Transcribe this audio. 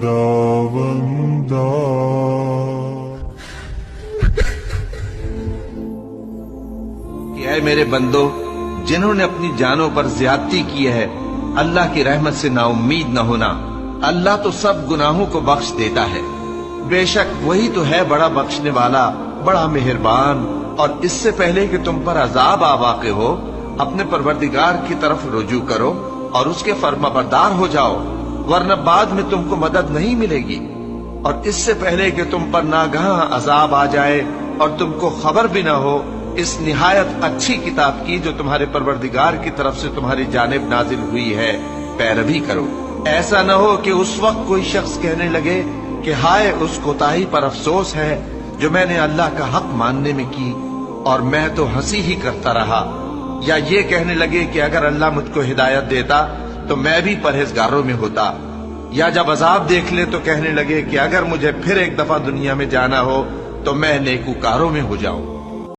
خداوندا کہ اے میرے بندو، جنہوں نے اپنی جانوں پر زیادتی کی ہے، اللہ کی رحمت سے نا امید نہ ہونا۔ اللہ تو سب گناہوں کو بخش دیتا ہے، بے شک وہی تو ہے بڑا بخشنے والا، بڑا مہربان۔ اور اس سے پہلے کہ تم پر عذاب آ واقع ہو، اپنے پروردگار کی طرف رجوع کرو اور اس کے فرما بردار ہو جاؤ، ورنہ بعد میں تم کو مدد نہیں ملے گی۔ اور اس سے پہلے کہ تم پر ناگہاں عذاب آ جائے اور تم کو خبر بھی نہ ہو، اس نہایت اچھی کتاب کی جو تمہارے پروردگار کی طرف سے تمہاری جانب نازل ہوئی ہے پیروی کرو۔ ایسا نہ ہو کہ اس وقت کوئی شخص کہنے لگے کہ ہائے اس کوتاہی پر افسوس ہے جو میں نے اللہ کا حق ماننے میں کی، اور میں تو ہنسی ہی کرتا رہا۔ یا یہ کہنے لگے کہ اگر اللہ مجھ کو ہدایت دیتا تو میں بھی پرہیزگاروں میں ہوتا۔ یا جب عذاب دیکھ لے تو کہنے لگے کہ اگر مجھے پھر ایک دفعہ دنیا میں جانا ہو تو میں نیکوکاروں میں ہو جاؤں۔